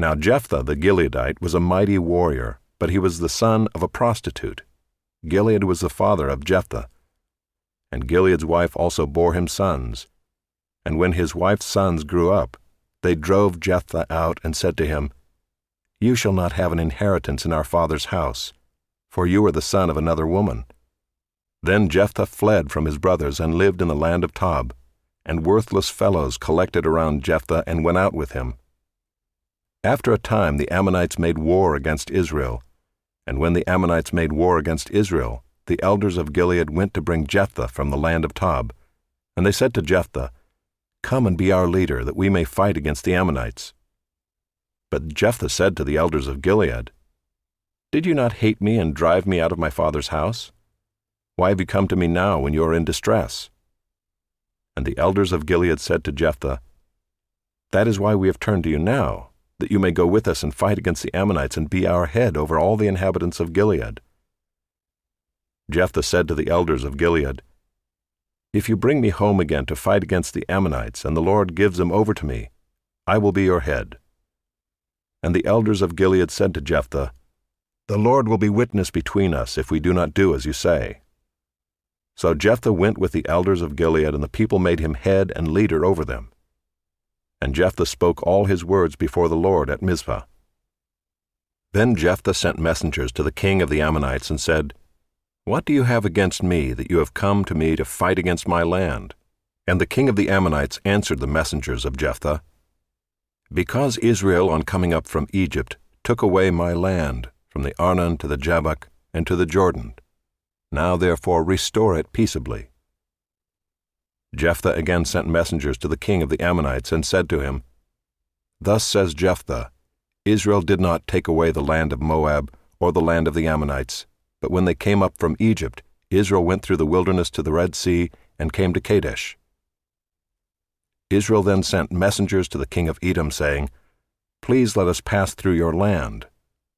Now Jephthah the Gileadite was a mighty warrior, but he was the son of a prostitute. Gilead was the father of Jephthah. And Gilead's wife also bore him sons. And when his wife's sons grew up, they drove Jephthah out and said to him, "You shall not have an inheritance in our father's house, for you are the son of another woman." Then Jephthah fled from his brothers and lived in the land of Tob, and worthless fellows collected around Jephthah and went out with him. After a time the Ammonites made war against Israel, and when the Ammonites made war against Israel, the elders of Gilead went to bring Jephthah from the land of Tob. And they said to Jephthah, "Come and be our leader, that we may fight against the Ammonites." But Jephthah said to the elders of Gilead, "Did you not hate me and drive me out of my father's house? Why have you come to me now when you are in distress?" And the elders of Gilead said to Jephthah, "That is why we have turned to you now, that you may go with us and fight against the Ammonites and be our head over all the inhabitants of Gilead." Jephthah said to the elders of Gilead, "If you bring me home again to fight against the Ammonites, and the Lord gives them over to me, I will be your head." And the elders of Gilead said to Jephthah, "The Lord will be witness between us if we do not do as you say." So Jephthah went with the elders of Gilead, and the people made him head and leader over them. And Jephthah spoke all his words before the Lord at Mizpah. Then Jephthah sent messengers to the king of the Ammonites and said, "What do you have against me, that you have come to me to fight against my land?" And the king of the Ammonites answered the messengers of Jephthah, "Because Israel, on coming up from Egypt, took away my land, from the Arnon to the Jabbok and to the Jordan. Now therefore restore it peaceably." Jephthah again sent messengers to the king of the Ammonites and said to him, "Thus says Jephthah, Israel did not take away the land of Moab or the land of the Ammonites, but when they came up from Egypt, Israel went through the wilderness to the Red Sea and came to Kadesh." Israel then sent messengers to the king of Edom, saying, "Please let us pass through your land."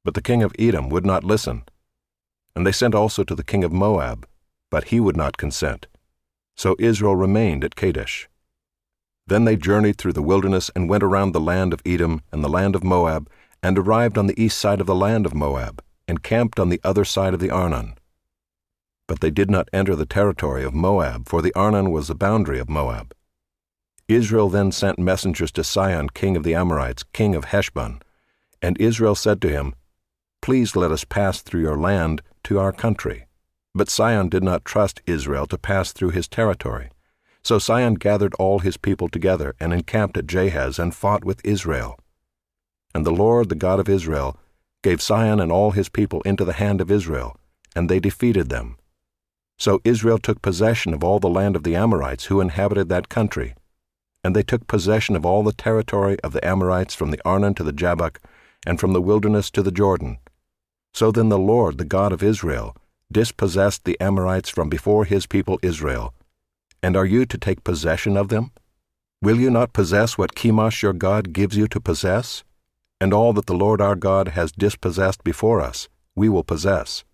But the king of Edom would not listen. And they sent also to the king of Moab, but he would not consent. So Israel remained at Kadesh. Then they journeyed through the wilderness and went around the land of Edom and the land of Moab, and arrived on the east side of the land of Moab, and camped on the other side of the Arnon. But they did not enter the territory of Moab, for the Arnon was the boundary of Moab. Israel then sent messengers to Sihon king of the Amorites, king of Heshbon. And Israel said to him, "Please let us pass through your land to our country." But Sihon did not trust Israel to pass through his territory. So Sihon gathered all his people together and encamped at Jahaz and fought with Israel. And the Lord, the God of Israel, gave Sihon and all his people into the hand of Israel, and they defeated them. So Israel took possession of all the land of the Amorites who inhabited that country, and they took possession of all the territory of the Amorites from the Arnon to the Jabbok, and from the wilderness to the Jordan. So then the Lord, the God of Israel, dispossessed the Amorites from before his people Israel. And are you to take possession of them? Will you not possess what Chemosh your God gives you to possess? And all that the Lord our God has dispossessed before us, we will possess.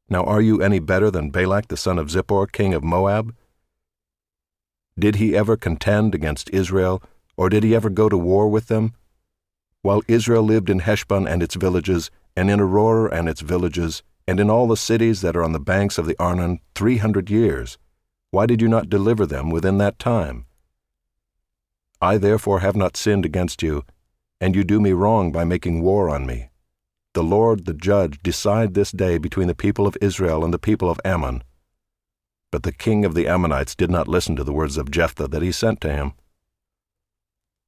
Now are you any better than Balak the son of Zippor, king of Moab? Did he ever contend against Israel, or did he ever go to war with them? While Israel lived in Heshbon and its villages, and in Aroer and its villages, and in all the cities that are on the banks of the Arnon 300 years, why did you not deliver them within that time? I therefore have not sinned against you, and you do me wrong by making war on me. The Lord, the judge, decide this day between the people of Israel and the people of Ammon. But the king of the Ammonites did not listen to the words of Jephthah that he sent to him.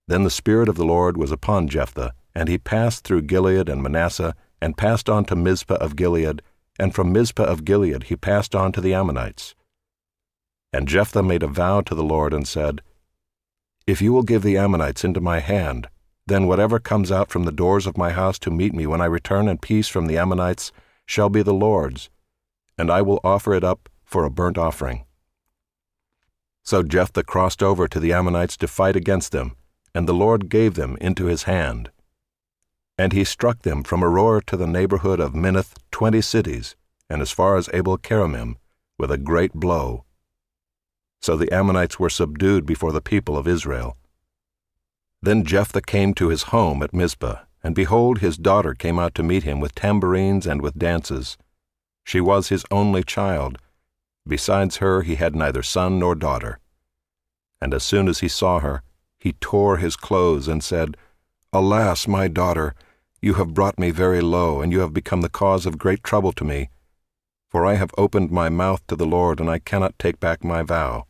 Then the Spirit of the Lord was upon Jephthah, and he passed through Gilead and Manasseh, and passed on to Mizpah of Gilead, and from Mizpah of Gilead he passed on to the Ammonites. And Jephthah made a vow to the Lord and said, "If you will give the Ammonites into my hand, then whatever comes out from the doors of my house to meet me when I return in peace from the Ammonites shall be the Lord's, and I will offer it up for a burnt offering." So Jephthah crossed over to the Ammonites to fight against them, and the Lord gave them into his hand. And he struck them from Aroer to the neighborhood of Minnith 20 cities, and as far as Abel-keramim, with a great blow. So the Ammonites were subdued before the people of Israel. Then Jephthah came to his home at Mizpah, and behold, his daughter came out to meet him with tambourines and with dances. She was his only child. Besides her he had neither son nor daughter. And as soon as he saw her, he tore his clothes and said, Alas, my daughter, you have brought me very low, and you have become the cause of great trouble to me. For I have opened my mouth to the Lord, and I cannot take back my vow.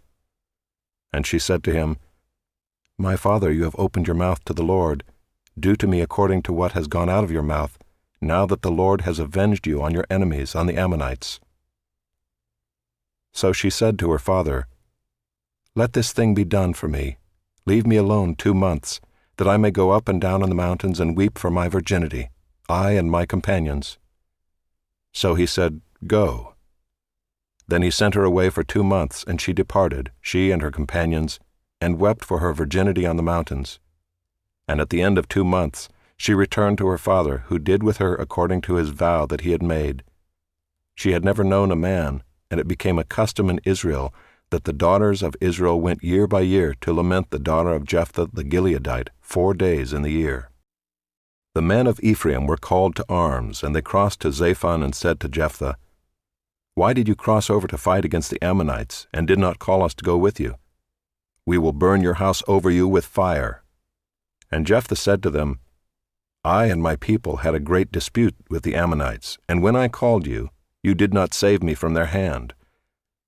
And she said to him, My father, you have opened your mouth to the Lord. Do to me according to what has gone out of your mouth, now that the Lord has avenged you on your enemies, on the Ammonites. So she said to her father, Let this thing be done for me. Leave me alone 2 months, that I may go up and down on the mountains and weep for my virginity, I and my companions. So he said, Go. Then he sent her away for 2 months, and she departed, she and her companions, and wept for her virginity on the mountains. And at the end of 2 months she returned to her father, who did with her according to his vow that he had made. She had never known a man, and it became a custom in Israel that the daughters of Israel went year by year to lament the daughter of Jephthah the Gileadite 4 days in the year. The men of Ephraim were called to arms, and they crossed to Zaphon and said to Jephthah, Why did you cross over to fight against the Ammonites, and did not call us to go with you? We will burn your house over you with fire. And Jephthah said to them, I and my people had a great dispute with the Ammonites, and when I called you, you did not save me from their hand.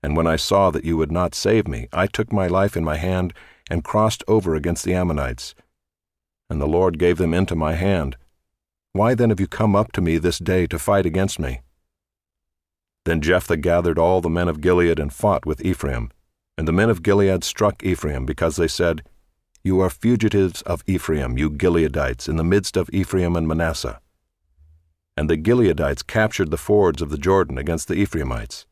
And when I saw that you would not save me, I took my life in my hand and crossed over against the Ammonites. And the Lord gave them into my hand. Why then have you come up to me this day to fight against me? Then Jephthah gathered all the men of Gilead and fought with Ephraim. And the men of Gilead struck Ephraim, because they said, You are fugitives of Ephraim, you Gileadites, in the midst of Ephraim and Manasseh. And the Gileadites captured the fords of the Jordan against the Ephraimites.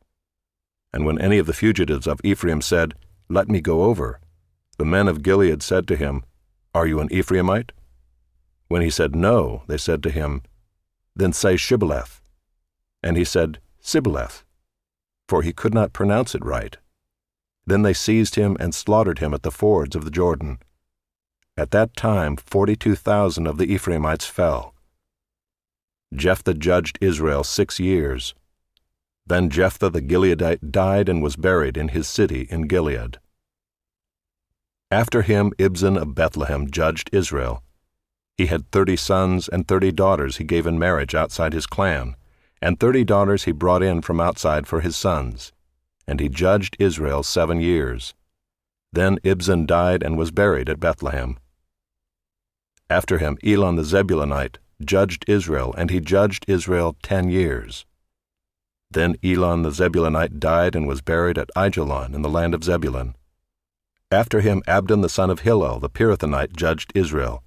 And when any of the fugitives of Ephraim said, Let me go over, the men of Gilead said to him, Are you an Ephraimite? When he said, No, they said to him, Then say Shibboleth. And he said, Sibboleth, for he could not pronounce it right. Then they seized him and slaughtered him at the fords of the Jordan. At that time 42,000 of the Ephraimites fell. Jephthah judged Israel 6 years. Then Jephthah the Gileadite died and was buried in his city in Gilead. After him Ibzan of Bethlehem judged Israel. He had 30 sons and 30 daughters he gave in marriage outside his clan, and 30 daughters he brought in from outside for his sons. And he judged Israel 7 years. Then Ibzan died and was buried at Bethlehem. After him Elon the Zebulunite judged Israel, and he judged Israel 10 years. Then Elon the Zebulunite died and was buried at Aijalon in the land of Zebulun. After him Abdon the son of Hillel the Pirathonite judged Israel.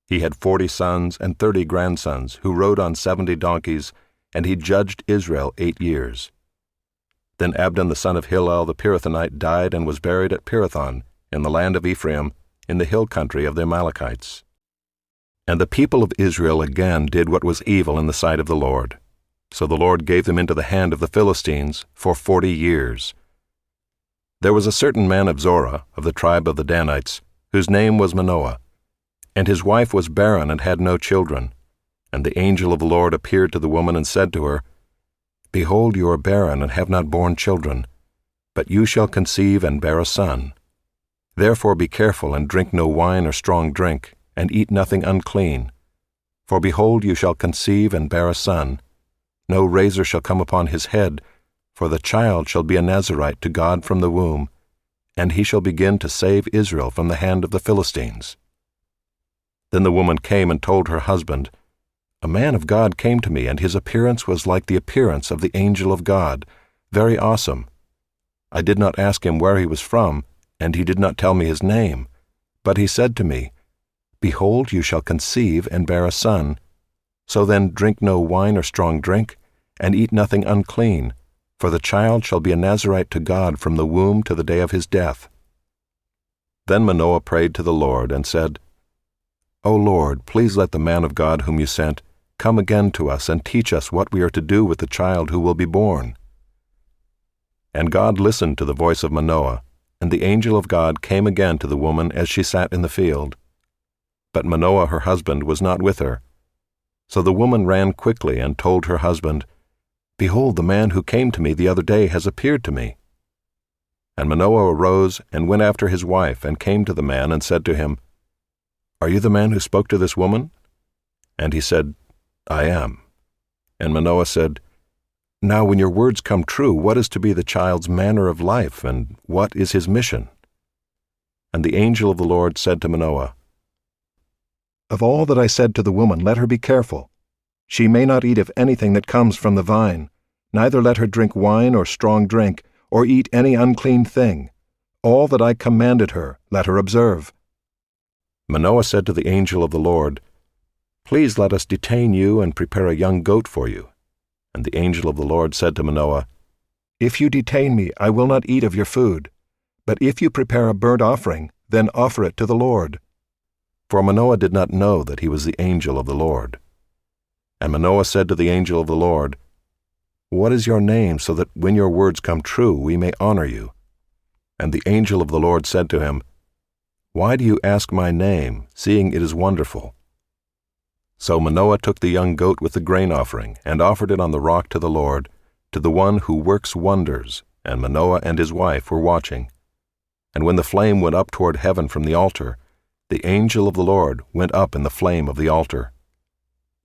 He had 40 sons and 30 grandsons, who rode on 70 donkeys, and he judged Israel 8 years. Then Abdon the son of Hillel the Pirathonite died and was buried at Pirathon in the land of Ephraim, in the hill country of the Amalekites. And the people of Israel again did what was evil in the sight of the Lord. So the Lord gave them into the hand of the Philistines for 40 years. There was a certain man of Zorah, of the tribe of the Danites, whose name was Manoah, and his wife was barren and had no children. And the angel of the Lord appeared to the woman and said to her, Behold, you are barren and have not borne children, but you shall conceive and bear a son. Therefore be careful and drink no wine or strong drink, and eat nothing unclean. For behold, you shall conceive and bear a son. No razor shall come upon his head, for the child shall be a Nazirite to God from the womb, and he shall begin to save Israel from the hand of the Philistines. Then the woman came and told her husband, A man of God came to me, and his appearance was like the appearance of the angel of God, very awesome. I did not ask him where he was from, and he did not tell me his name. But he said to me, Behold, you shall conceive and bear a son. So then drink no wine or strong drink, and eat nothing unclean, for the child shall be a Nazirite to God from the womb to the day of his death. Then Manoah prayed to the Lord and said, O Lord, please let the man of God whom you sent come again to us and teach us what we are to do with the child who will be born. And God listened to the voice of Manoah, and the angel of God came again to the woman as she sat in the field. but Manoah her husband was not with her. So the woman ran quickly and told her husband, "Behold, the man who came to me the other day has appeared to me." And Manoah arose and went after his wife, and came to the man and said to him, "Are you the man who spoke to this woman?" And he said, "I am." And Manoah said, "Now when your words come true, what is to be the child's manner of life, and what is his mission?" And the angel of the Lord said to Manoah, "Of all that I said to the woman, let her be careful. She may not eat of anything that comes from the vine, neither let her drink wine or strong drink, or eat any unclean thing. All that I commanded her, let her observe." Manoah said to the angel of the Lord, "Please let us detain you and prepare a young goat for you." And the angel of the Lord said to Manoah, "If you detain me, I will not eat of your food. But if you prepare a burnt offering, then offer it to the Lord." For Manoah did not know that he was the angel of the Lord. And Manoah said to the angel of the Lord, "What is your name, so that when your words come true, we may honor you?" And the angel of the Lord said to him, "Why do you ask my name, seeing it is wonderful?" So Manoah took the young goat with the grain offering, and offered it on the rock to the Lord, to the one who works wonders, and Manoah and his wife were watching. And when the flame went up toward heaven from the altar, the angel of the Lord went up in the flame of the altar.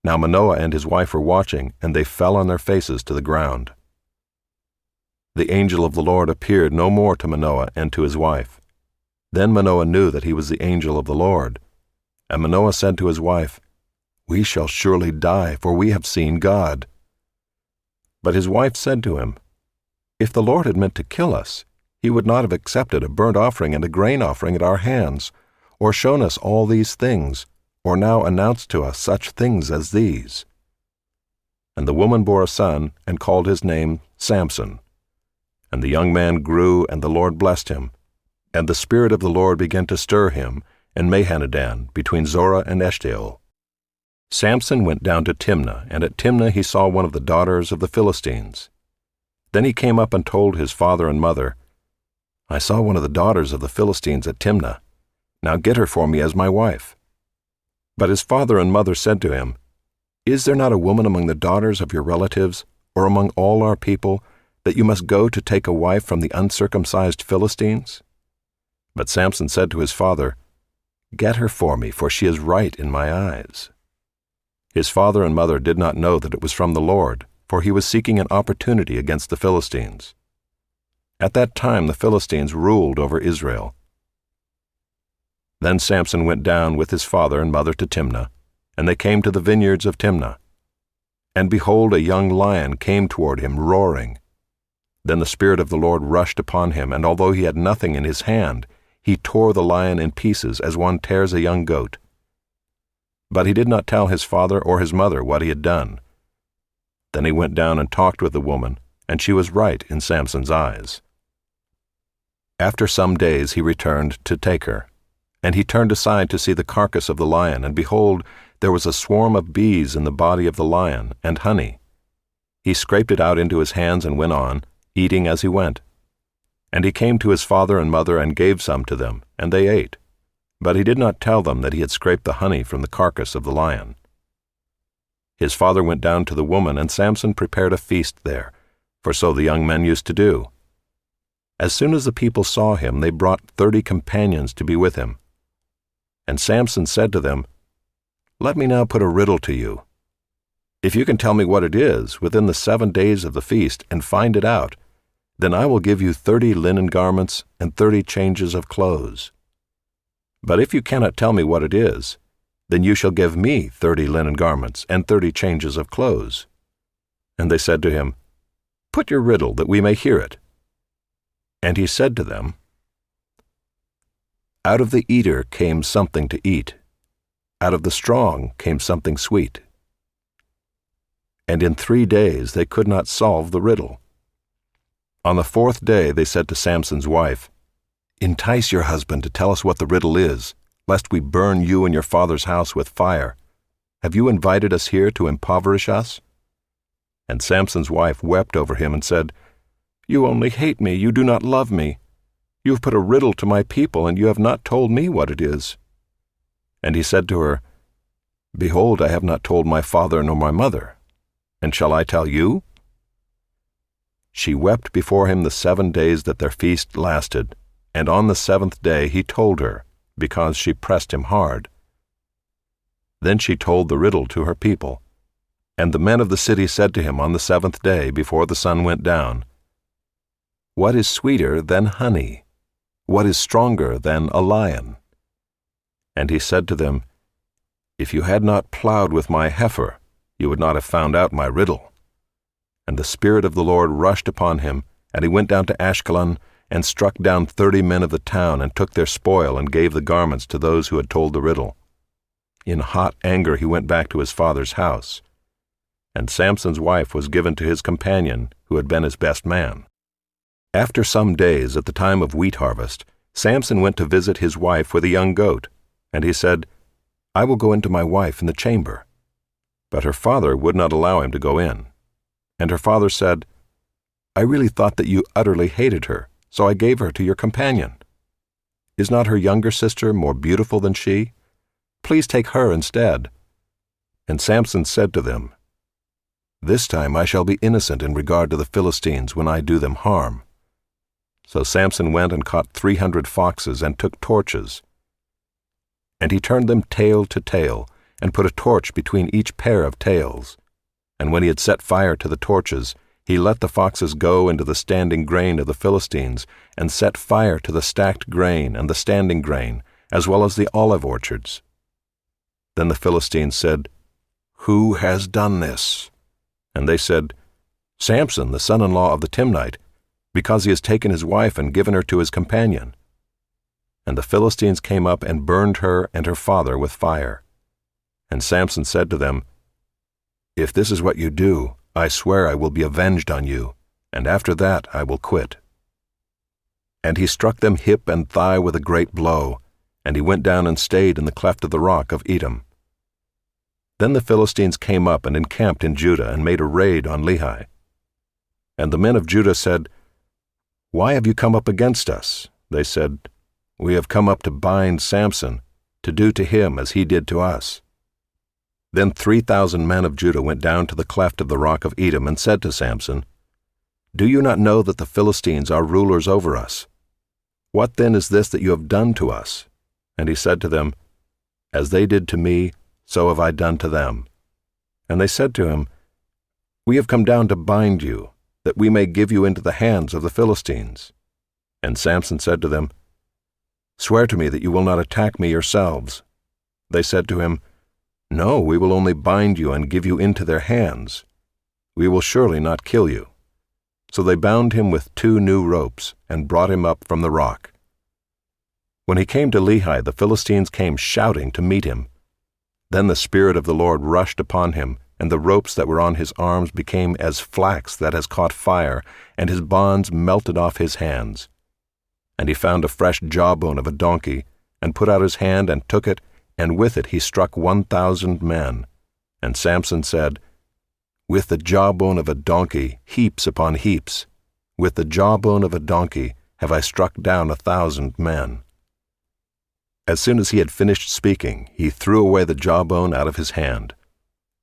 Now Manoah and his wife were watching, and they fell on their faces to the ground. The angel of the Lord appeared no more to Manoah and to his wife. Then Manoah knew that he was the angel of the Lord. And Manoah said to his wife, "We shall surely die, for we have seen God." But his wife said to him, "If the Lord had meant to kill us, he would not have accepted a burnt offering and a grain offering at our hands, or shown us all these things, or now announced to us such things as these." And the woman bore a son, and called his name Samson. And the young man grew, and the Lord blessed him. And the Spirit of the Lord began to stir him in Mahanadan, between Zorah and Eshtaol. Samson went down to Timnah, and at Timnah he saw one of the daughters of the Philistines. Then he came up and told his father and mother, "I saw one of the daughters of the Philistines at Timnah. Now get her for me as my wife." But his father and mother said to him, "Is there not a woman among the daughters of your relatives, or among all our people, that you must go to take a wife from the uncircumcised Philistines?" But Samson said to his father, "Get her for me, for she is right in my eyes." His father and mother did not know that it was from the Lord, for he was seeking an opportunity against the Philistines. At that time the Philistines ruled over Israel. Then Samson went down with his father and mother to Timnah, and they came to the vineyards of Timnah. And behold, a young lion came toward him, roaring. Then the Spirit of the Lord rushed upon him, and although he had nothing in his hand, he tore the lion in pieces as one tears a young goat. But he did not tell his father or his mother what he had done. Then he went down and talked with the woman, and she was right in Samson's eyes. After some days he returned to take her. And he turned aside to see the carcass of the lion, and behold, there was a swarm of bees in the body of the lion, and honey. He scraped it out into his hands and went on, eating as he went. And he came to his father and mother and gave some to them, and they ate. But he did not tell them that he had scraped the honey from the carcass of the lion. His father went down to the woman, and Samson prepared a feast there, for so the young men used to do. As soon as the people saw him, they brought 30 companions to be with him. And Samson said to them, "Let me now put a riddle to you. If you can tell me what it is within the 7 days of the feast and find it out, then I will give you 30 linen garments and 30 changes of clothes. But if you cannot tell me what it is, then you shall give me 30 linen garments and 30 changes of clothes." And they said to him, "Put your riddle, that we may hear it." And he said to them, "Out of the eater came something to eat. Out of the strong came something sweet." And in 3 days they could not solve the riddle. On the 4th day they said to Samson's wife, "Entice your husband to tell us what the riddle is, lest we burn you and your father's house with fire. Have you invited us here to impoverish us?" And Samson's wife wept over him and said, "You only hate me, you do not love me. You have put a riddle to my people, and you have not told me what it is." And he said to her, Behold, I have not told my father nor my mother, and shall I tell you? She wept before him the 7 days that their feast lasted, and on the 7th day he told her, because she pressed him hard. Then she told the riddle to her people. And the men of the city said to him on the 7th day before the sun went down, What is sweeter than honey? What is stronger than a lion? And he said to them, If you had not plowed with my heifer, you would not have found out my riddle. And the Spirit of the Lord rushed upon him, and he went down to Ashkelon, and struck down 30 men of the town, and took their spoil, and gave the garments to those who had told the riddle. In hot anger he went back to his father's house. And Samson's wife was given to his companion, who had been his best man. After some days, at the time of wheat harvest, Samson went to visit his wife with a young goat, and he said, I will go into my wife in the chamber. But her father would not allow him to go in. And her father said, I really thought that you utterly hated her, so I gave her to your companion. Is not her younger sister more beautiful than she? Please take her instead. And Samson said to them, This time I shall be innocent in regard to the Philistines when I do them harm. So Samson went and caught 300 foxes and took torches. And he turned them tail to tail, and put a torch between each pair of tails. And when he had set fire to the torches, he let the foxes go into the standing grain of the Philistines, and set fire to the stacked grain and the standing grain, as well as the olive orchards. Then the Philistines said, Who has done this? And they said, Samson, the son-in-law of the Timnite, because he has taken his wife and given her to his companion. And the Philistines came up and burned her and her father with fire. And Samson said to them, If this is what you do, I swear I will be avenged on you, and after that I will quit. And he struck them hip and thigh with a great blow, and he went down and stayed in the cleft of the rock of Edom. Then the Philistines came up and encamped in Judah and made a raid on Lehi. And the men of Judah said, Why have you come up against us? They said, We have come up to bind Samson, to do to him as he did to us. Then 3,000 men of Judah went down to the cleft of the rock of Edom and said to Samson, Do you not know that the Philistines are rulers over us? What then is this that you have done to us? And he said to them, As they did to me, so have I done to them. And they said to him, We have come down to bind you, that we may give you into the hands of the Philistines. And Samson said to them, Swear to me that you will not attack me yourselves. They said to him, No, we will only bind you and give you into their hands. We will surely not kill you. So they bound him with 2 new ropes and brought him up from the rock. When he came to Lehi, the Philistines came shouting to meet him. Then the Spirit of the Lord rushed upon him, and the ropes that were on his arms became as flax that has caught fire, and his bonds melted off his hands. And he found a fresh jawbone of a donkey, and put out his hand and took it, and with it he struck 1,000 men. And Samson said, With the jawbone of a donkey, heaps upon heaps. With the jawbone of a donkey have I struck down 1,000 men. As soon as he had finished speaking, he threw away the jawbone out of his hand.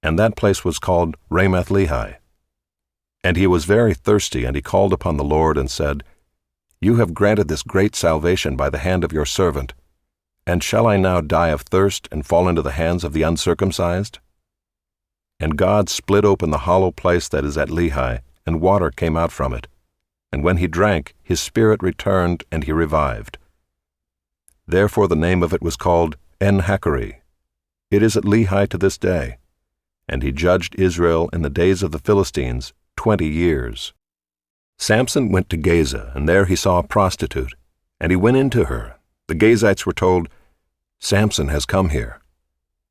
And that place was called Ramath-Lehi. And he was very thirsty, and he called upon the Lord and said, You have granted this great salvation by the hand of your servant. And shall I now die of thirst and fall into the hands of the uncircumcised? And God split open the hollow place that is at Lehi, and water came out from it. And when he drank, his spirit returned, and he revived. Therefore the name of it was called En-Hakkore. It is at Lehi to this day. And he judged Israel in the days of the Philistines 20 years. Samson went to Gaza, and there he saw a prostitute, and he went into her. The Gazites were told, Samson has come here.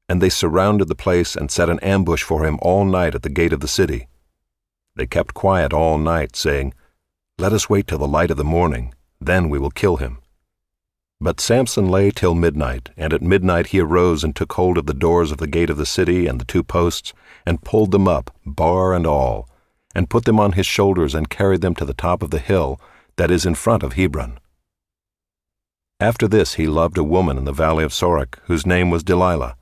And they surrounded the place and set an ambush for him all night at the gate of the city. They kept quiet all night, saying, Let us wait till the light of the morning, then we will kill him. But Samson lay till midnight, and at midnight he arose and took hold of the doors of the gate of the city and the 2 posts, and pulled them up, bar and all, and put them on his shoulders and carried them to the top of the hill that is in front of Hebron. After this he loved a woman in the valley of Sorek, whose name was Delilah.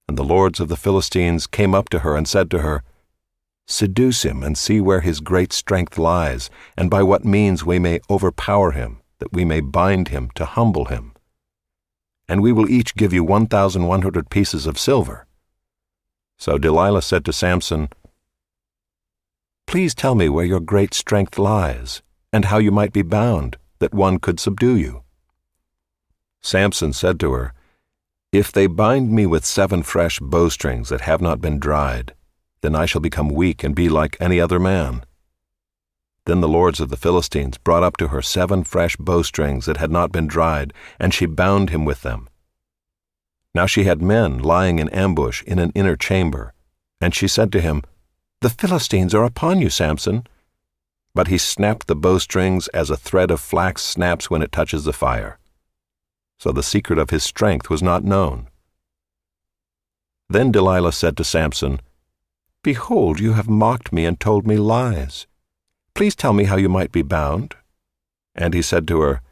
And the lords of the Philistines came up to her and said to her, "Seduce him and see where his great strength lies, and by what means we may overpower him, that we may bind him to humble him. And we will each give you 1,100 pieces of silver." So Delilah said to Samson, "Please tell me where your great strength lies, and how you might be bound, that one could subdue you." Samson said to her, "If they bind me with 7 fresh bowstrings that have not been dried, then I shall become weak and be like any other man." Then the lords of the Philistines brought up to her 7 fresh bowstrings that had not been dried, and she bound him with them. Now she had men lying in ambush in an inner chamber, and she said to him, "The Philistines are upon you, Samson." But he snapped the bowstrings as a thread of flax snaps when it touches the fire. So the secret of his strength was not known. Then Delilah said to Samson, "Behold, you have mocked me and told me lies. Please tell me how you might be bound." And he said to her,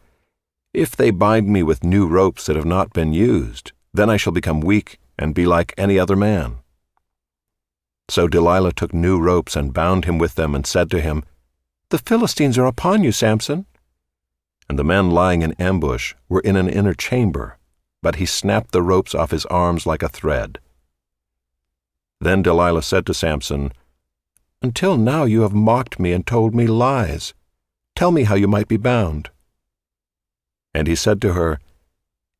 "If they bind me with new ropes that have not been used, then I shall become weak and be like any other man." So Delilah took new ropes and bound him with them and said to him, "The Philistines are upon you, Samson." And the men lying in ambush were in an inner chamber, but he snapped the ropes off his arms like a thread. Then Delilah said to Samson, "Until now you have mocked me and told me lies. Tell me how you might be bound." And he said to her,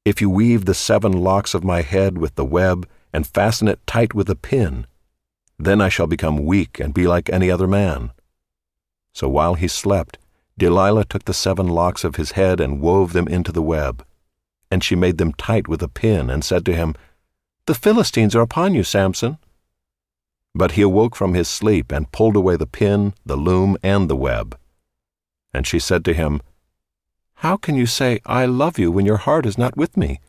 "If you weave the 7 locks of my head with the web and fasten it tight with a pin, then I shall become weak and be like any other man." So while he slept, Delilah took the 7 locks of his head and wove them into the web. And she made them tight with a pin and said to him, "The Philistines are upon you, Samson." But he awoke from his sleep and pulled away the pin, the loom, and the web. And she said to him, "How can you say, 'I love you,' when your heart is not with me?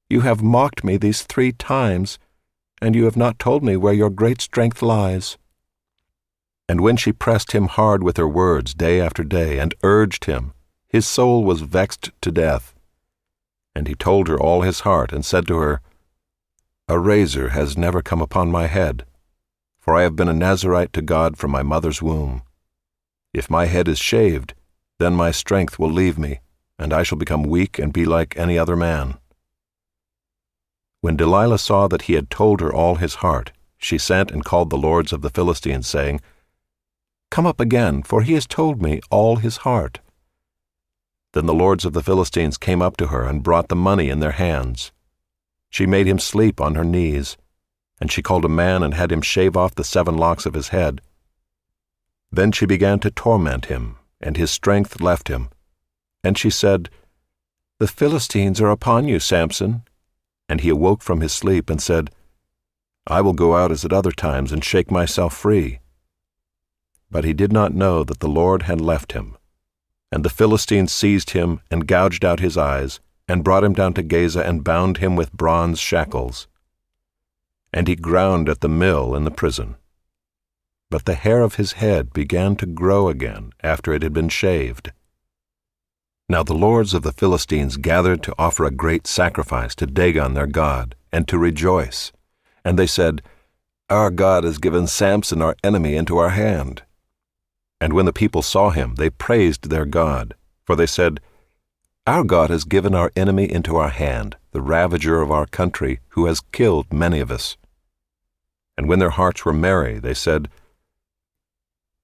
You have mocked me these 3 times, and you have not told me where your great strength lies." And when she pressed him hard with her words day after day and urged him, his soul was vexed to death. And he told her all his heart and said to her, "A razor has never come upon my head, for I have been a Nazirite to God from my mother's womb. If my head is shaved, then my strength will leave me, and I shall become weak and be like any other man." When Delilah saw that he had told her all his heart, she sent and called the lords of the Philistines, saying, "Come up again, for he has told me all his heart." Then the lords of the Philistines came up to her and brought the money in their hands. She made him sleep on her knees, and she called a man and had him shave off the 7 locks of his head. Then she began to torment him, and his strength left him. And she said, "The Philistines are upon you, Samson." And he awoke from his sleep and said, "I will go out as at other times and shake myself free." But he did not know that the Lord had left him. And the Philistines seized him and gouged out his eyes, and brought him down to Gaza and bound him with bronze shackles. And he ground at the mill in the prison. But the hair of his head began to grow again after it had been shaved. Now the lords of the Philistines gathered to offer a great sacrifice to Dagon their god, and to rejoice. And they said, "Our God has given Samson our enemy into our hand." And when the people saw him, they praised their God, for they said, "Our God has given our enemy into our hand, the ravager of our country, who has killed many of us." And when their hearts were merry, they said,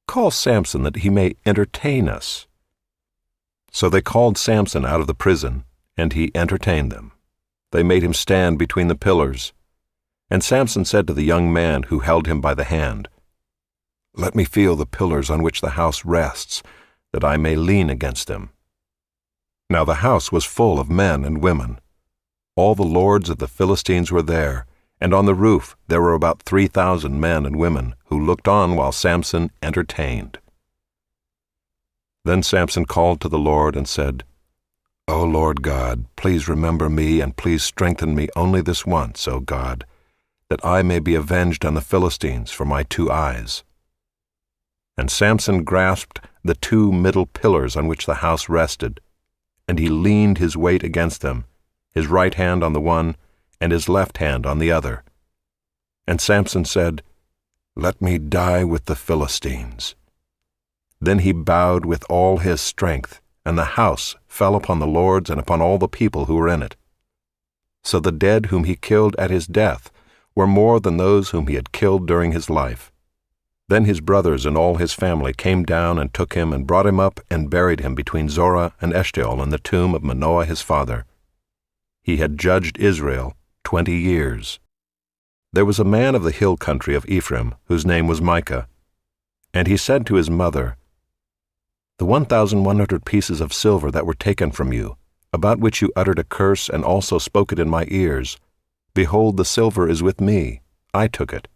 "Call Samson that he may entertain us." So they called Samson out of the prison, and he entertained them. They made him stand between the pillars. And Samson said to the young man who held him by the hand, "Let me feel the pillars on which the house rests, that I may lean against them." Now the house was full of men and women. All the lords of the Philistines were there, and on the roof there were about 3,000 men and women who looked on while Samson entertained. Then Samson called to the Lord and said, "O Lord God, please remember me and please strengthen me only this once, O God, that I may be avenged on the Philistines for my 2 eyes." And Samson grasped the 2 middle pillars on which the house rested, and he leaned his weight against them, his right hand on the one, and his left hand on the other. And Samson said, "Let me die with the Philistines." Then he bowed with all his strength, and the house fell upon the lords and upon all the people who were in it. So the dead whom he killed at his death were more than those whom he had killed during his life. Then his brothers and all his family came down and took him and brought him up and buried him between Zorah and Eshtaol in the tomb of Manoah his father. He had judged Israel 20 years. There was a man of the hill country of Ephraim, whose name was Micah. And he said to his mother, "The 1,100 pieces of silver that were taken from you, about which you uttered a curse and also spoke it in my ears, behold, the silver is with me. I took it."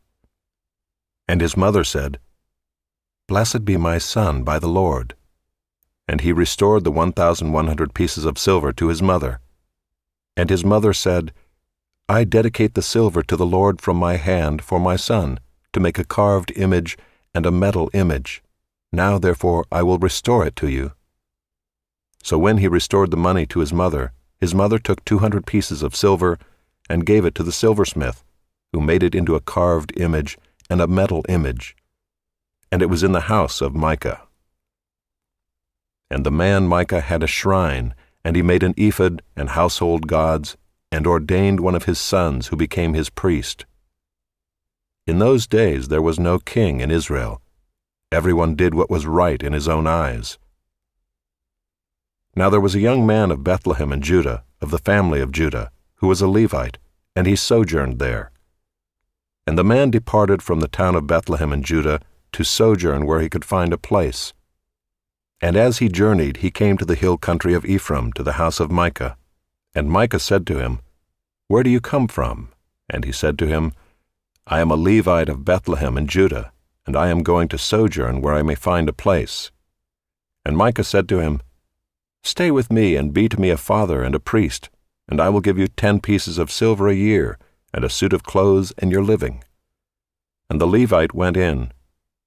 And his mother said, "Blessed be my son by the Lord." And he restored the 1,100 pieces of silver to his mother. And his mother said, "I dedicate the silver to the Lord from my hand for my son, to make a carved image and a metal image. Now therefore I will restore it to you." So when he restored the money to his mother took 200 pieces of silver and gave it to the silversmith, who made it into a carved image and a metal image. And it was in the house of Micah. And the man Micah had a shrine, and he made an ephod and household gods, and ordained one of his sons who became his priest. In those days there was no king in Israel. Everyone did what was right in his own eyes. Now there was a young man of Bethlehem in Judah, of the family of Judah, who was a Levite, and he sojourned there. And the man departed from the town of Bethlehem in Judah to sojourn where he could find a place. And as he journeyed, he came to the hill country of Ephraim, to the house of Micah. And Micah said to him, "Where do you come from?" And he said to him, "I am a Levite of Bethlehem in Judah, and I am going to sojourn where I may find a place." And Micah said to him, "Stay with me and be to me a father and a priest, and I will give you 10 pieces of silver a year, and a suit of clothes and your living." And the Levite went in,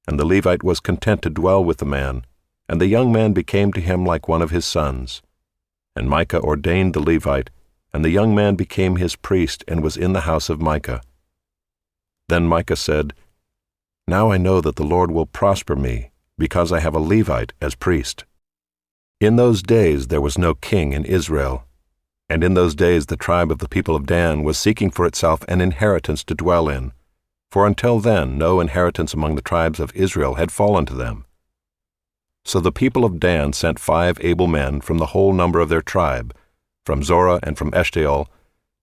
and the Levite was content to dwell with the man, and the young man became to him like one of his sons. And Micah ordained the Levite, and the young man became his priest and was in the house of Micah. Then Micah said, "Now I know that the Lord will prosper me, because I have a Levite as priest." In those days there was no king in Israel, and in those days the tribe of the people of Dan was seeking for itself an inheritance to dwell in, for until then no inheritance among the tribes of Israel had fallen to them. So the people of Dan sent 5 able men from the whole number of their tribe, from Zorah and from Eshtaol,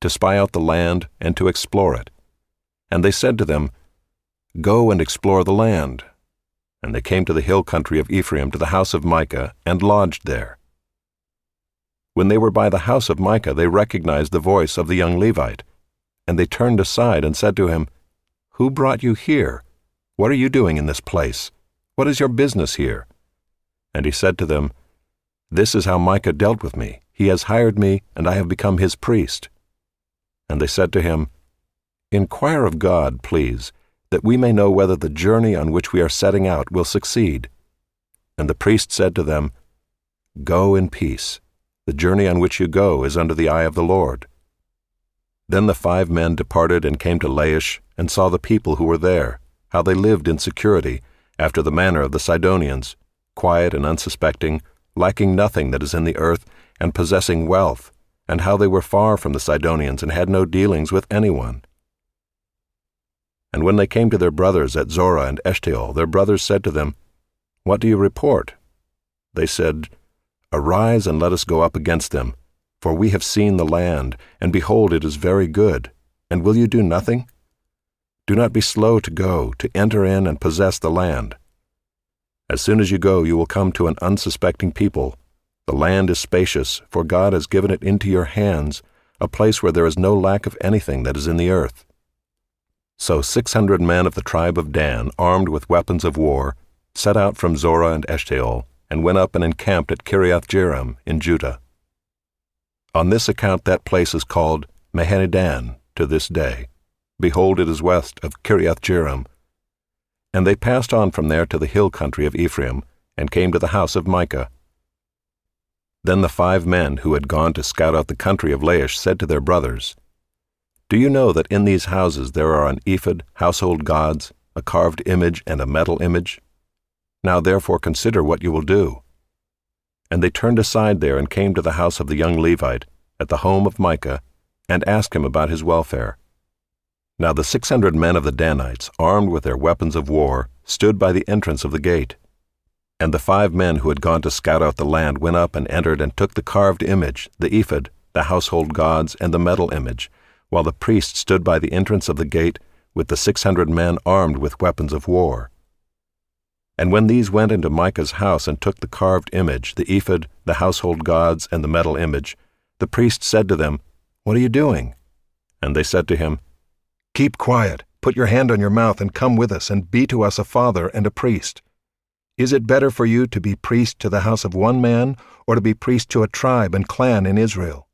to spy out the land and to explore it. And they said to them, "Go and explore the land." And they came to the hill country of Ephraim to the house of Micah and lodged there. When they were by the house of Micah, they recognized the voice of the young Levite, and they turned aside and said to him, "Who brought you here? What are you doing in this place? What is your business here?" And he said to them, "This is how Micah dealt with me. He has hired me, and I have become his priest." And they said to him, "Inquire of God, please, that we may know whether the journey on which we are setting out will succeed." And the priest said to them, "Go in peace. The journey on which you go is under the eye of the Lord." Then the 5 men departed and came to Laish, and saw the people who were there, how they lived in security, after the manner of the Sidonians, quiet and unsuspecting, lacking nothing that is in the earth, and possessing wealth, and how they were far from the Sidonians and had no dealings with anyone. And when they came to their brothers at Zorah and Eshtaol, their brothers said to them, "What do you report?" They said, "Arise and let us go up against them, for we have seen the land, and behold, it is very good. And will you do nothing? Do not be slow to go, to enter in and possess the land. As soon as you go, you will come to an unsuspecting people. The land is spacious, for God has given it into your hands, a place where there is no lack of anything that is in the earth." So 600 men of the tribe of Dan, armed with weapons of war, set out from Zorah and Eshtaol, and went up and encamped at Kiriath-Jearim in Judah. On this account that place is called Mahaneh-dan to this day. Behold, it is west of Kiriath-Jearim. And they passed on from there to the hill country of Ephraim, and came to the house of Micah. Then the 5 men who had gone to scout out the country of Laish said to their brothers, "Do you know that in these houses there are an ephod, household gods, a carved image, and a metal image? Now therefore consider what you will do." And they turned aside there and came to the house of the young Levite, at the home of Micah, and asked him about his welfare. Now the 600 men of the Danites, armed with their weapons of war, stood by the entrance of the gate. And the 5 men who had gone to scout out the land went up and entered and took the carved image, the ephod, the household gods, and the metal image, while the priest stood by the entrance of the gate with the 600 men armed with weapons of war. And when these went into Micah's house and took the carved image, the ephod, the household gods, and the metal image, the priest said to them, "What are you doing?" And they said to him, "Keep quiet, put your hand on your mouth, and come with us, and be to us a father and a priest. Is it better for you to be priest to the house of one man, or to be priest to a tribe and clan in Israel?"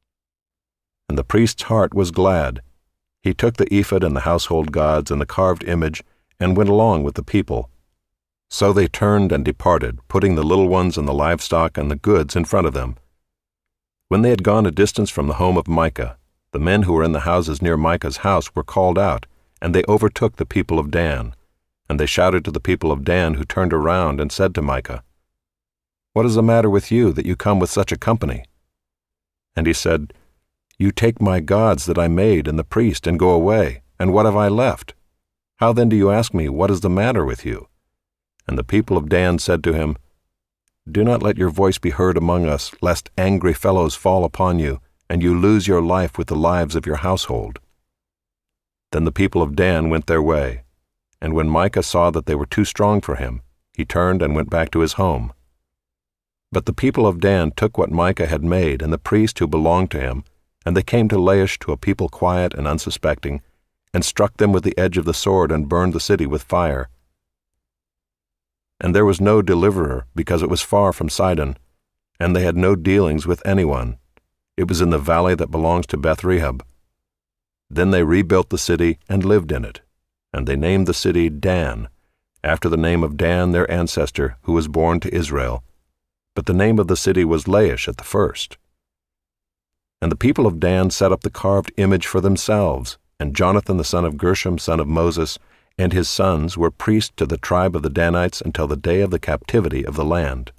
And the priest's heart was glad. He took the ephod and the household gods and the carved image, and went along with the people. So they turned and departed, putting the little ones and the livestock and the goods in front of them. When they had gone a distance from the home of Micah, the men who were in the houses near Micah's house were called out, and they overtook the people of Dan. And they shouted to the people of Dan, who turned around and said to Micah, "What is the matter with you that you come with such a company?" And he said, "You take my gods that I made and the priest and go away, and what have I left? How then do you ask me, what is the matter with you?" And the people of Dan said to him, "Do not let your voice be heard among us, lest angry fellows fall upon you, and you lose your life with the lives of your household." Then the people of Dan went their way. And when Micah saw that they were too strong for him, he turned and went back to his home. But the people of Dan took what Micah had made and the priest who belonged to him, and they came to Laish to a people quiet and unsuspecting, and struck them with the edge of the sword and burned the city with fire. And there was no deliverer, because it was far from Sidon, and they had no dealings with anyone. It was in the valley that belongs to Beth-Rehob. Then they rebuilt the city and lived in it. And they named the city Dan, after the name of Dan their ancestor, who was born to Israel. But the name of the city was Laish at the first. And the people of Dan set up the carved image for themselves, and Jonathan the son of Gershom, son of Moses, and his sons were priests to the tribe of the Danites until the day of the captivity of the land.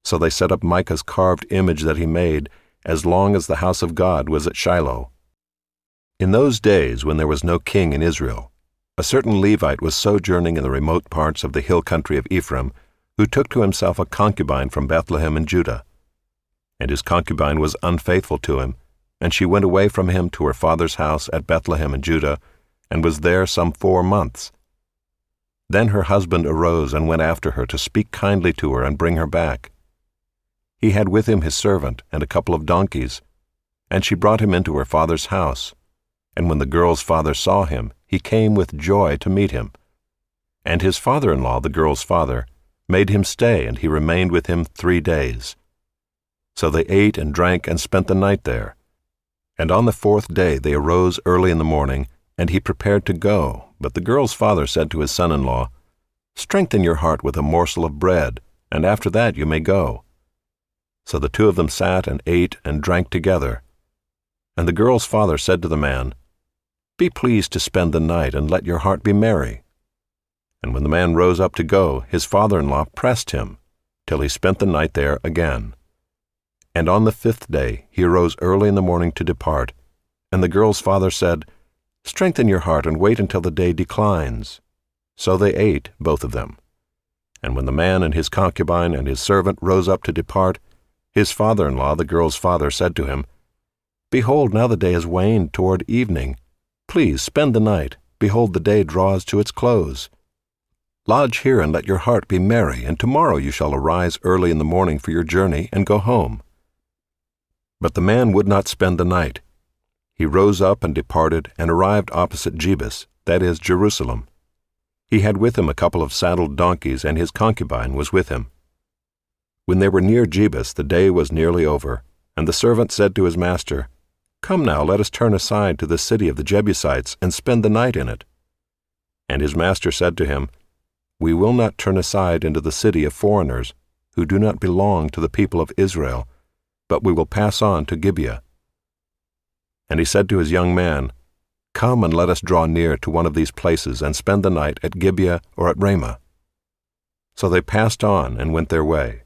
So they set up Micah's carved image that he made, as long as the house of God was at Shiloh. In those days, when there was no king in Israel, a certain Levite was sojourning in the remote parts of the hill country of Ephraim, who took to himself a concubine from Bethlehem in Judah. And his concubine was unfaithful to him, and she went away from him to her father's house at Bethlehem in Judah, and was there some 4 months. Then her husband arose and went after her to speak kindly to her and bring her back. He had with him his servant and a couple of donkeys, and she brought him into her father's house. And when the girl's father saw him, he came with joy to meet him. And his father-in-law, the girl's father, made him stay, and he remained with him 3 days. So they ate and drank and spent the night there. And on the 4th day they arose early in the morning, and he prepared to go. But the girl's father said to his son-in-law, "Strengthen your heart with a morsel of bread, and after that you may go." So the 2 of them sat and ate and drank together. And the girl's father said to the man, "Be pleased to spend the night, and let your heart be merry." And when the man rose up to go, his father-in-law pressed him, till he spent the night there again. And on the 5th day he arose early in the morning to depart. And the girl's father said, "Strengthen your heart, and wait until the day declines." So they ate, both of them. And when the man and his concubine and his servant rose up to depart, his father-in-law, the girl's father, said to him, "Behold, now the day has waned toward evening. Please spend the night. Behold, the day draws to its close. Lodge here and let your heart be merry, and tomorrow you shall arise early in the morning for your journey and go home." But the man would not spend the night. He rose up and departed and arrived opposite Jebus, that is, Jerusalem. He had with him a couple of saddled donkeys, and his concubine was with him. When they were near Jebus, the day was nearly over, and the servant said to his master, "Come now, let us turn aside to the city of the Jebusites and spend the night in it." And his master said to him, "We will not turn aside into the city of foreigners, who do not belong to the people of Israel, but we will pass on to Gibeah. And he said to his young man, Come and let us draw near to one of these places and spend the night at Gibeah or at Ramah. So they passed on and went their way.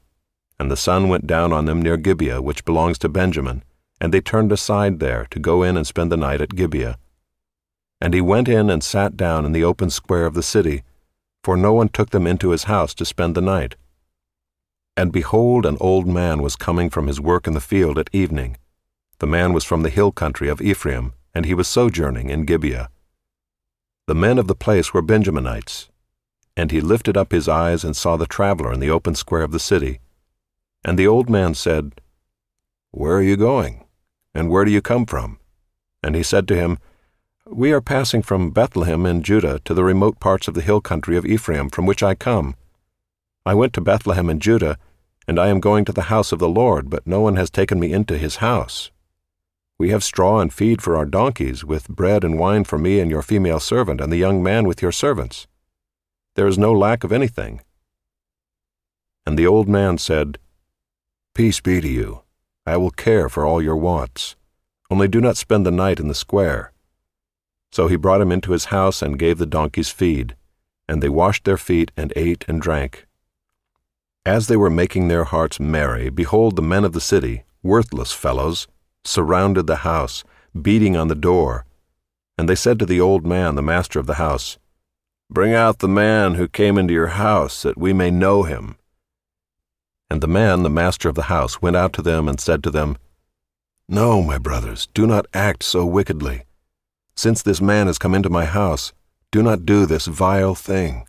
And the sun went down on them near Gibeah, which belongs to Benjamin, and they turned aside there to go in and spend the night at Gibeah. And he went in and sat down in the open square of the city, for no one took them into his house to spend the night. And behold, an old man was coming from his work in the field at evening. The man was from the hill country of Ephraim, and he was sojourning in Gibeah. The men of the place were Benjaminites. And he lifted up his eyes and saw the traveler in the open square of the city. And the old man said, Where are you going? And where do you come from? And he said to him, We are passing from Bethlehem in Judah to the remote parts of the hill country of Ephraim, from which I come. I went to Bethlehem in Judah, and I am going to the house of the Lord, but no one has taken me into his house. We have straw and feed for our donkeys, with bread and wine for me and your female servant and the young man with your servants. There is no lack of anything. And the old man said, Peace be to you. I will care for all your wants. Only do not spend the night in the square. So he brought him into his house and gave the donkeys feed, and they washed their feet and ate and drank. As they were making their hearts merry, behold, the men of the city, worthless fellows, surrounded the house, beating on the door. And they said to the old man, the master of the house, Bring out the man who came into your house, that we may know him. And the man, the master of the house, went out to them and said to them, No, my brothers, do not act so wickedly. Since this man has come into my house, do not do this vile thing.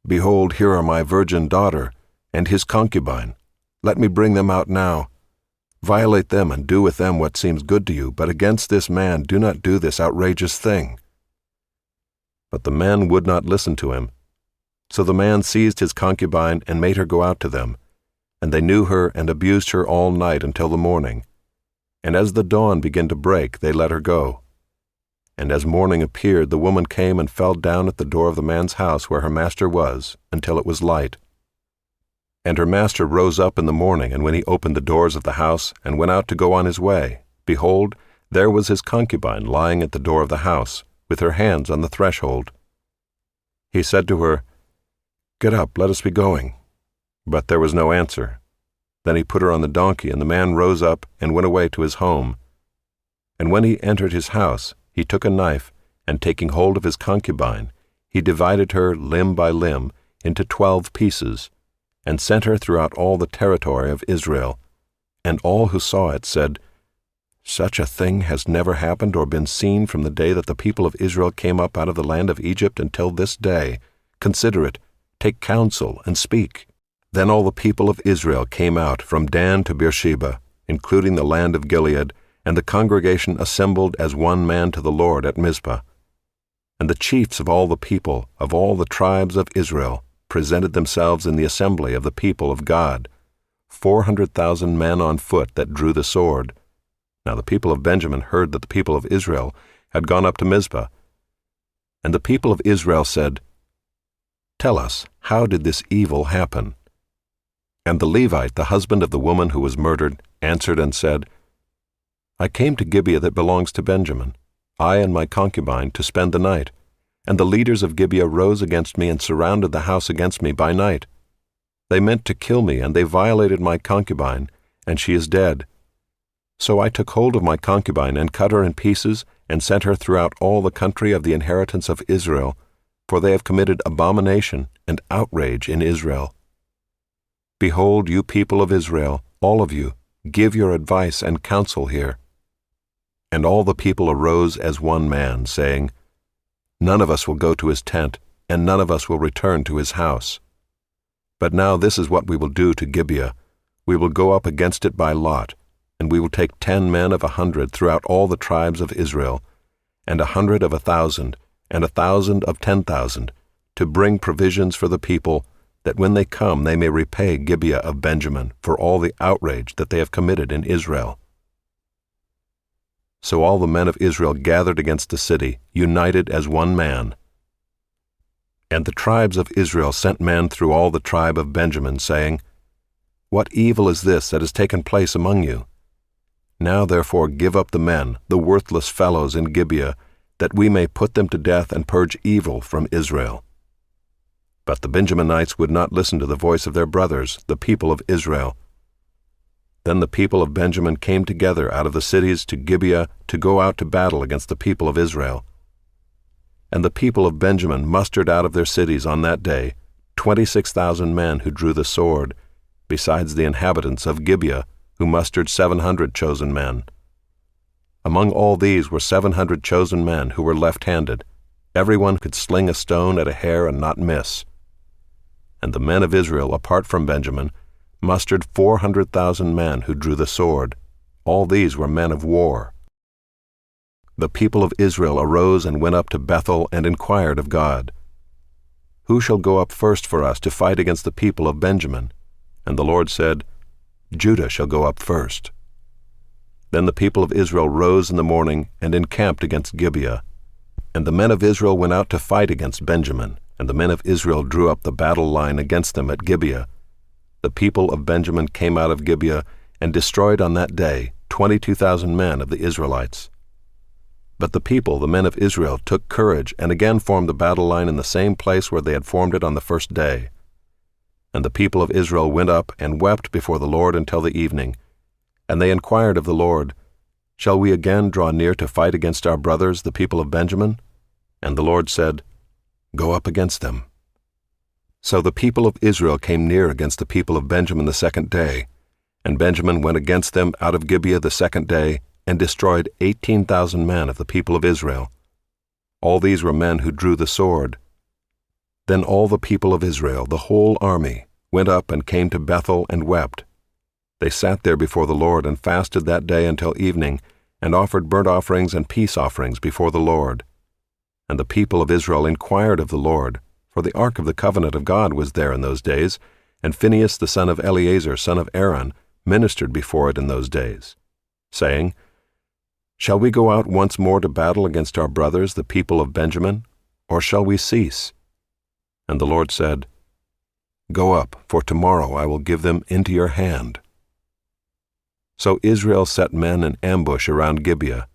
Behold, here are my virgin daughter and his concubine. Let me bring them out now. Violate them and do with them what seems good to you, but against this man do not do this outrageous thing. But the men would not listen to him. So the man seized his concubine and made her go out to them. And they knew her and abused her all night until the morning. And as the dawn began to break, they let her go. And as morning appeared, the woman came and fell down at the door of the man's house where her master was, until it was light. And her master rose up in the morning, and when he opened the doors of the house and went out to go on his way, behold, there was his concubine lying at the door of the house, with her hands on the threshold. He said to her, Get up, let us be going. But there was no answer. Then he put her on the donkey, and the man rose up and went away to his home. And when he entered his house, he took a knife, and taking hold of his concubine, he divided her limb by limb into 12 pieces, and sent her throughout all the territory of Israel. And all who saw it said, Such a thing has never happened or been seen from the day that the people of Israel came up out of the land of Egypt until this day. Consider it, take counsel, and speak. Then all the people of Israel came out from Dan to Beersheba, including the land of Gilead, and the congregation assembled as one man to the Lord at Mizpah. And the chiefs of all the people, of all the tribes of Israel, presented themselves in the assembly of the people of God, 400,000 men on foot that drew the sword. Now the people of Benjamin heard that the people of Israel had gone up to Mizpah. And the people of Israel said, Tell us, how did this evil happen? And the Levite, the husband of the woman who was murdered, answered and said, I came to Gibeah that belongs to Benjamin, I and my concubine, to spend the night. And the leaders of Gibeah rose against me and surrounded the house against me by night. They meant to kill me, and they violated my concubine, and she is dead. So I took hold of my concubine and cut her in pieces and sent her throughout all the country of the inheritance of Israel, for they have committed abomination and outrage in Israel. Behold, you people of Israel, all of you, give your advice and counsel here. And all the people arose as one man, saying, None of us will go to his tent, and none of us will return to his house. But now this is what we will do to Gibeah. We will go up against it by lot, and we will take 10 men of 100 throughout all the tribes of Israel, and 100 of 1,000, and 1,000 of 10,000, to bring provisions for the people, that when they come they may repay Gibeah of Benjamin for all the outrage that they have committed in Israel. So all the men of Israel gathered against the city, united as one man. And the tribes of Israel sent men through all the tribe of Benjamin, saying, What evil is this that has taken place among you? Now therefore give up the men, the worthless fellows in Gibeah, that we may put them to death and purge evil from Israel." But the Benjaminites would not listen to the voice of their brothers, the people of Israel. Then the people of Benjamin came together out of the cities to Gibeah to go out to battle against the people of Israel. And the people of Benjamin mustered out of their cities on that day 26,000 men who drew the sword, besides the inhabitants of Gibeah, who mustered 700 chosen men. Among all these were 700 chosen men who were left-handed. Everyone could sling a stone at a hair and not miss. And the men of Israel, apart from Benjamin, mustered 400,000 men who drew the sword. All these were men of war. The people of Israel arose and went up to Bethel and inquired of God, "Who shall go up first for us to fight against the people of Benjamin?" And the Lord said, "Judah shall go up first." Then the people of Israel rose in the morning and encamped against Gibeah. And the men of Israel went out to fight against Benjamin, and the men of Israel drew up the battle line against them at Gibeah. The people of Benjamin came out of Gibeah and destroyed on that day 22,000 men of the Israelites. But the people, the men of Israel, took courage and again formed the battle line in the same place where they had formed it on the first day. And the people of Israel went up and wept before the Lord until the evening. And they inquired of the Lord, "Shall we again draw near to fight against our brothers, the people of Benjamin?" And the Lord said, "Go up against them." So the people of Israel came near against the people of Benjamin the second day, and Benjamin went against them out of Gibeah the second day, and destroyed 18,000 men of the people of Israel. All these were men who drew the sword. Then all the people of Israel, the whole army, went up and came to Bethel and wept. They sat there before the Lord and fasted that day until evening, and offered burnt offerings and peace offerings before the Lord. And the people of Israel inquired of the Lord, for the ark of the covenant of God was there in those days, and Phinehas the son of Eleazar, son of Aaron, ministered before it in those days, saying, "Shall we go out once more to battle against our brothers, the people of Benjamin, or shall we cease?" And the Lord said, "Go up, for tomorrow I will give them into your hand." So Israel set men in ambush around Gibeah,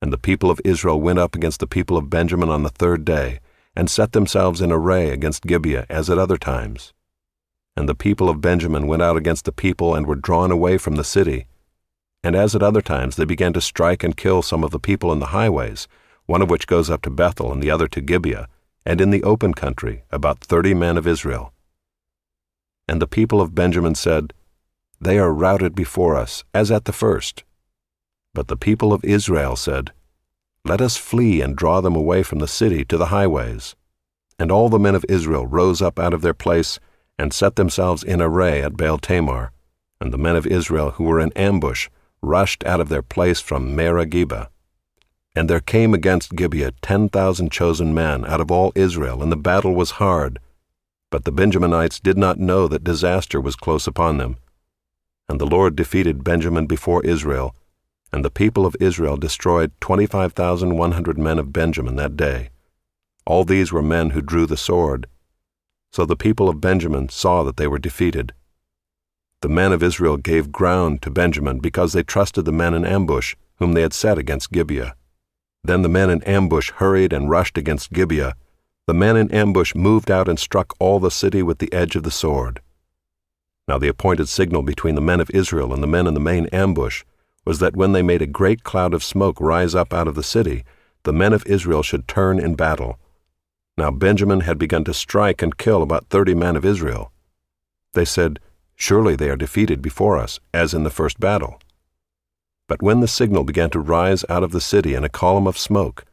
and the people of Israel went up against the people of Benjamin on the third day, and set themselves in array against Gibeah as at other times. And the people of Benjamin went out against the people and were drawn away from the city. And as at other times they began to strike and kill some of the people in the highways, one of which goes up to Bethel and the other to Gibeah, and in the open country about 30 men of Israel. And the people of Benjamin said, "They are routed before us, as at the first." But the people of Israel said, "Let us flee and draw them away from the city to the highways." And all the men of Israel rose up out of their place and set themselves in array at Baal-Tamar, and the men of Israel who were in ambush rushed out of their place from Merah-Geba. And there came against Gibeah 10,000 chosen men out of all Israel, and the battle was hard. But the Benjaminites did not know that disaster was close upon them. And the Lord defeated Benjamin before Israel, and the people of Israel destroyed 25,100 men of Benjamin that day. All these were men who drew the sword. So the people of Benjamin saw that they were defeated. The men of Israel gave ground to Benjamin because they trusted the men in ambush, whom they had set against Gibeah. Then the men in ambush hurried and rushed against Gibeah. The men in ambush moved out and struck all the city with the edge of the sword. Now the appointed signal between the men of Israel and the men in the main ambush was that when they made a great cloud of smoke rise up out of the city, the men of Israel should turn in battle. Now Benjamin had begun to strike and kill about 30 men of Israel. They said, "Surely they are defeated before us, as in the first battle." But when the signal began to rise out of the city in a column of smoke,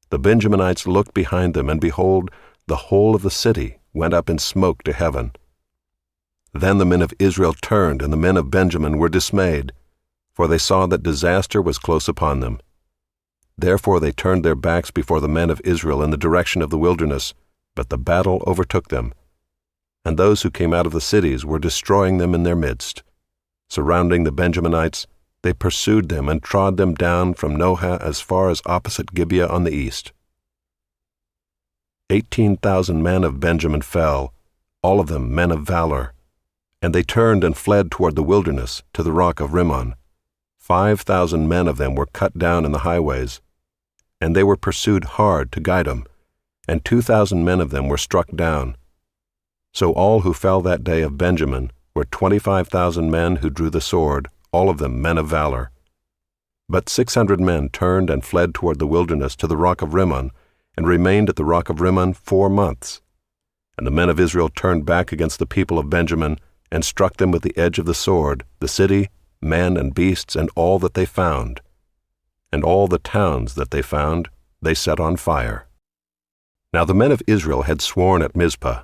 the Benjaminites looked behind them, and behold, the whole of the city went up in smoke to heaven. Then the men of Israel turned, and the men of Benjamin were dismayed, for they saw that disaster was close upon them. Therefore they turned their backs before the men of Israel in the direction of the wilderness, but the battle overtook them. And those who came out of the cities were destroying them in their midst. Surrounding the Benjaminites, they pursued them and trod them down from Nohah as far as opposite Gibeah on the east. 18,000 men of Benjamin fell, all of them men of valor. And they turned and fled toward the wilderness, to the rock of Rimmon. 5,000 men of them were cut down in the highways, and they were pursued hard to Gidom, and 2,000 men of them were struck down. So all who fell that day of Benjamin were 25,000 men who drew the sword, all of them men of valor. But 600 men turned and fled toward the wilderness to the rock of Rimmon, and remained at the rock of Rimmon 4 months. And the men of Israel turned back against the people of Benjamin, and struck them with the edge of the sword, the city, men and beasts, and all that they found. And all the towns that they found they set on fire. Now the men of Israel had sworn at Mizpah,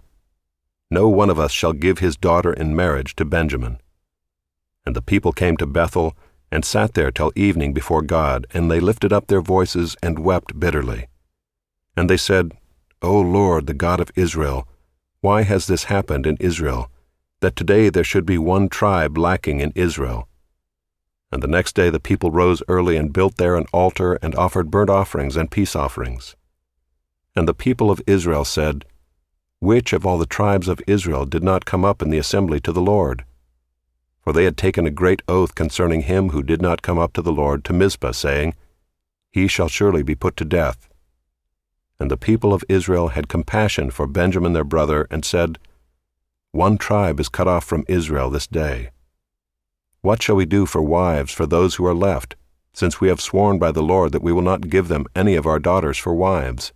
"No one of us shall give his daughter in marriage to Benjamin." And the people came to Bethel, and sat there till evening before God, and they lifted up their voices and wept bitterly. And they said, "O Lord, the God of Israel, why has this happened in Israel, that today there should be one tribe lacking in Israel?" And the next day the people rose early and built there an altar and offered burnt offerings and peace offerings. And the people of Israel said, "Which of all the tribes of Israel did not come up in the assembly to the Lord?" For they had taken a great oath concerning him who did not come up to the Lord to Mizpah, saying, "He shall surely be put to death." And the people of Israel had compassion for Benjamin their brother, and said, "One tribe is cut off from Israel this day. What shall we do for wives for those who are left, since we have sworn by the Lord that we will not give them any of our daughters for wives?"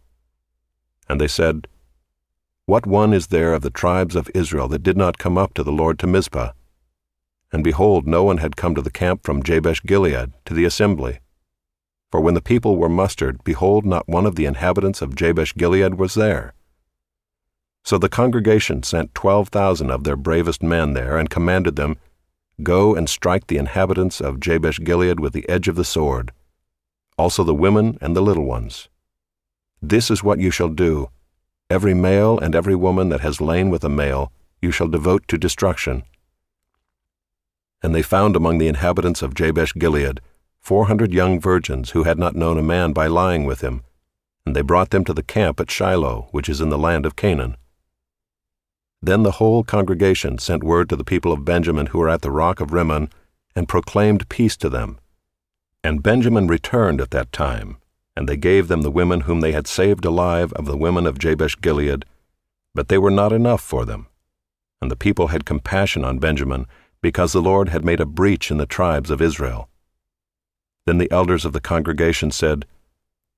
And they said, "What one is there of the tribes of Israel that did not come up to the Lord to Mizpah?" And behold, no one had come to the camp from Jabesh-Gilead to the assembly. For when the people were mustered, behold, not one of the inhabitants of Jabesh-Gilead was there. So the congregation sent 12,000 of their bravest men there, and commanded them, "Go and strike the inhabitants of Jabesh-Gilead with the edge of the sword, also the women and the little ones. This is what you shall do. Every male and every woman that has lain with a male you shall devote to destruction." And they found among the inhabitants of Jabesh-Gilead 400 young virgins who had not known a man by lying with him, and they brought them to the camp at Shiloh, which is in the land of Canaan. Then the whole congregation sent word to the people of Benjamin who were at the rock of Rimmon, and proclaimed peace to them. And Benjamin returned at that time, and they gave them the women whom they had saved alive of the women of Jabesh-Gilead, but they were not enough for them. And the people had compassion on Benjamin, because the Lord had made a breach in the tribes of Israel. Then the elders of the congregation said,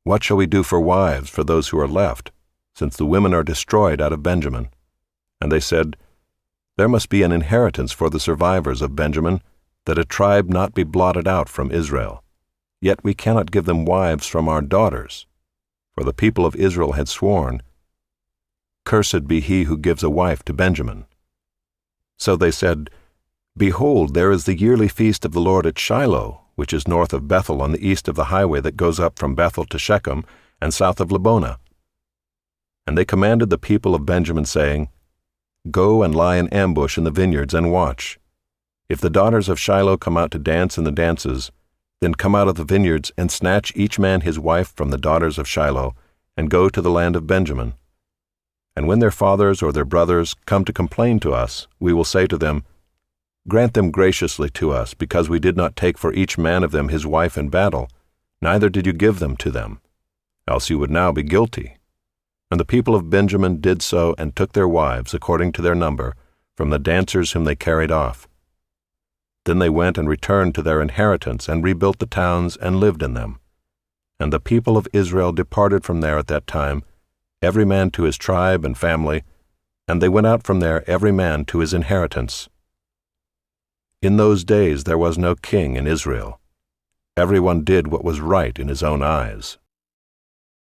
"What shall we do for wives for those who are left, since the women are destroyed out of Benjamin?" And they said, "There must be an inheritance for the survivors of Benjamin, that a tribe not be blotted out from Israel. Yet we cannot give them wives from our daughters." For the people of Israel had sworn, "Cursed be he who gives a wife to Benjamin." So they said, "Behold, there is the yearly feast of the Lord at Shiloh, which is north of Bethel on the east of the highway that goes up from Bethel to Shechem, and south of Lebonah." And they commanded the people of Benjamin, saying, "Go and lie in ambush in the vineyards and watch. If the daughters of Shiloh come out to dance in the dances, then come out of the vineyards and snatch each man his wife from the daughters of Shiloh, and go to the land of Benjamin. And when their fathers or their brothers come to complain to us, we will say to them, Grant them graciously to us, because we did not take for each man of them his wife in battle, neither did you give them to them, else you would now be guilty." And the people of Benjamin did so, and took their wives, according to their number, from the dancers whom they carried off. Then they went and returned to their inheritance, and rebuilt the towns, and lived in them. And the people of Israel departed from there at that time, every man to his tribe and family, and they went out from there every man to his inheritance. In those days there was no king in Israel. Everyone did what was right in his own eyes.